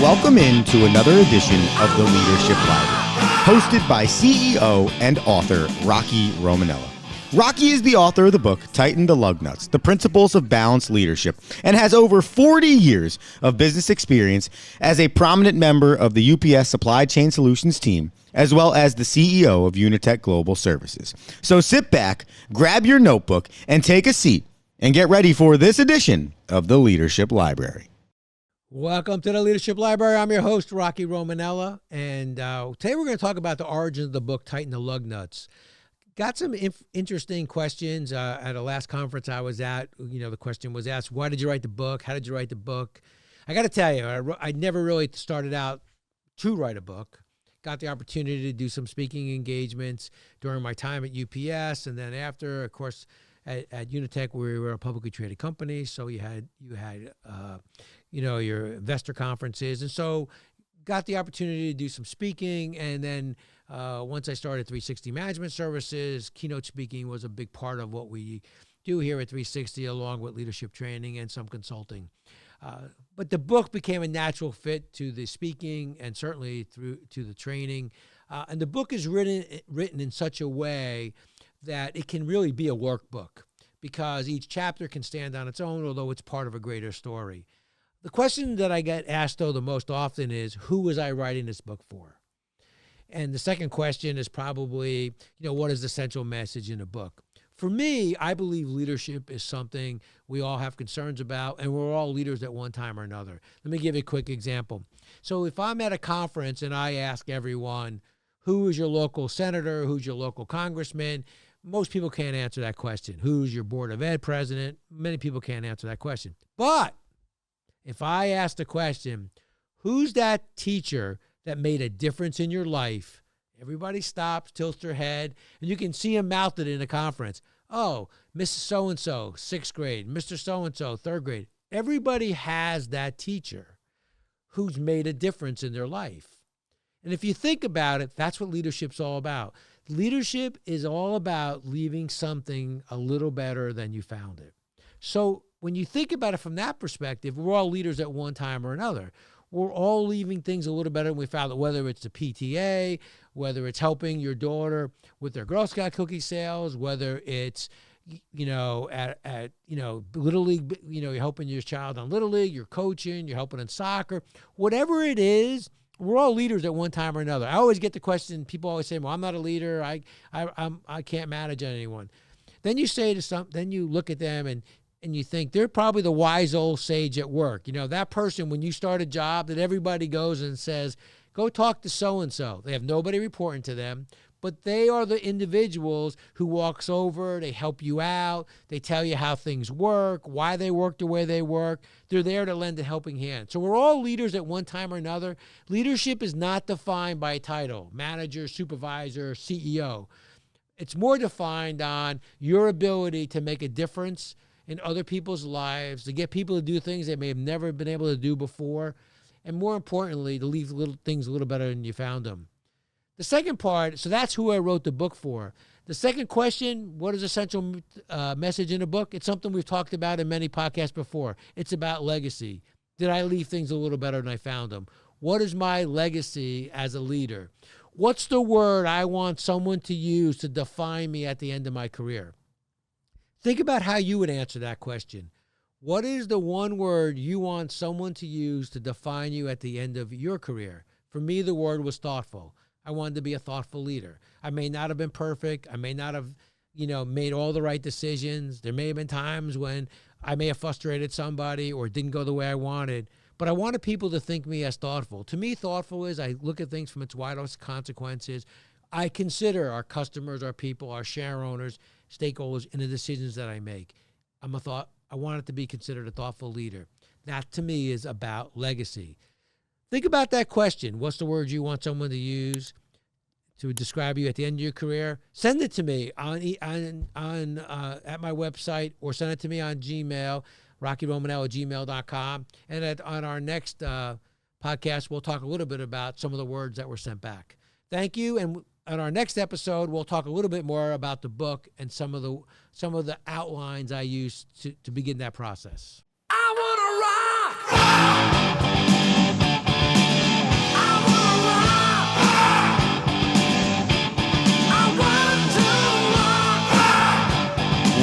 Welcome into another edition of the Leadership Library, hosted by CEO and author Rocky Romanella. Rocky is the author of the book, Tighten the Lug Nuts, The Principles of Balanced Leadership, and has over 40 years of business experience as a prominent member of the UPS Supply Chain Solutions team, as well as the CEO of Unitech Global Services. So sit back, grab your notebook, and take a seat, and get ready for this edition of the Leadership Library. Welcome to the Leadership Library. I'm your host, Rocky Romanella, and today we're going to talk about the origin of the book, Tighten the Lug Nuts. Got some interesting questions at a last conference I was at. You know, the question was asked, why did you write the book? How did you write the book? I got to tell you, I never really started out to write a book. Got the opportunity to do some speaking engagements during my time at UPS, and then after, of course, at Unitech, we were a publicly traded company, so you had your investor conferences, and so got the opportunity to do some speaking. And then once I started 360 Management Services, keynote speaking was a big part of what we do here at 360, along with leadership training and some consulting. But the book became a natural fit to the speaking and certainly through to the training. And the book is written in such a way that it can really be a workbook, because each chapter can stand on its own, although it's part of a greater story. The question that I get asked, though, the most often is, who was I writing this book for? And the second question is probably, what is the central message in the book? For me, I believe leadership is something we all have concerns about, and we're all leaders at one time or another. Let me give you a quick example. So if I'm at a conference and I ask everyone, who is your local senator? Who's your local congressman? Most people can't answer that question. Who's your board of ed president? Many people can't answer that question. But if I ask the question, who's that teacher that made a difference in your life? Everybody stops, tilts their head, and you can see them mouth it in a conference. Oh, Mrs. So-and-so, 6th grade, Mr. So-and-so, 3rd grade. Everybody has that teacher who's made a difference in their life. And if you think about it, that's what leadership's all about. Leadership is all about leaving something a little better than you found it. So when you think about it from that perspective, we're all leaders at one time or another. We're all leaving things a little better than we found it, whether it's the PTA, whether it's helping your daughter with their Girl Scout cookie sales, whether it's, at Little League, you're helping your child on Little League, you're coaching, you're helping in soccer, whatever it is. We're all leaders at one time or another. I always get the question, people always say, well, I'm not a leader. I can't manage anyone. Then you say to then you look at them and you think they're probably the wise old sage at work. That person, when you start a job, that everybody goes and says, go talk to so-and-so. They have nobody reporting to them, but they are the individuals who walks over, they help you out, they tell you how things work, why they work the way they work. They're there to lend a helping hand. So we're all leaders at one time or another. Leadership is not defined by a title, manager, supervisor, CEO. It's more defined on your ability to make a difference in other people's lives, to get people to do things they may have never been able to do before, and more importantly, to leave little things a little better than you found them. The second part, so that's who I wrote the book for. The second question, what is the central message in the book? It's something we've talked about in many podcasts before. It's about legacy. Did I leave things a little better than I found them? What is my legacy as a leader? What's the word I want someone to use to define me at the end of my career? Think about how you would answer that question. What is the one word you want someone to use to define you at the end of your career? For me, the word was thoughtful. I wanted to be a thoughtful leader. I may not have been perfect. I may not have, made all the right decisions. There may have been times when I may have frustrated somebody or didn't go the way I wanted, but I wanted people to think me as thoughtful. To me, thoughtful is I look at things from its widest consequences. I consider our customers, our people, our share owners, stakeholders in the decisions that I make. I want it to be considered a thoughtful leader. That, to me, is about legacy. Think about that question. What's the word you want someone to use to describe you at the end of your career? Send it to me at my website, or send it to me on Gmail, rockyromanella@gmail.com. And on our next podcast, we'll talk a little bit about some of the words that were sent back. Thank you. And on our next episode, we'll talk a little bit more about the book and some of the outlines I used to begin that process.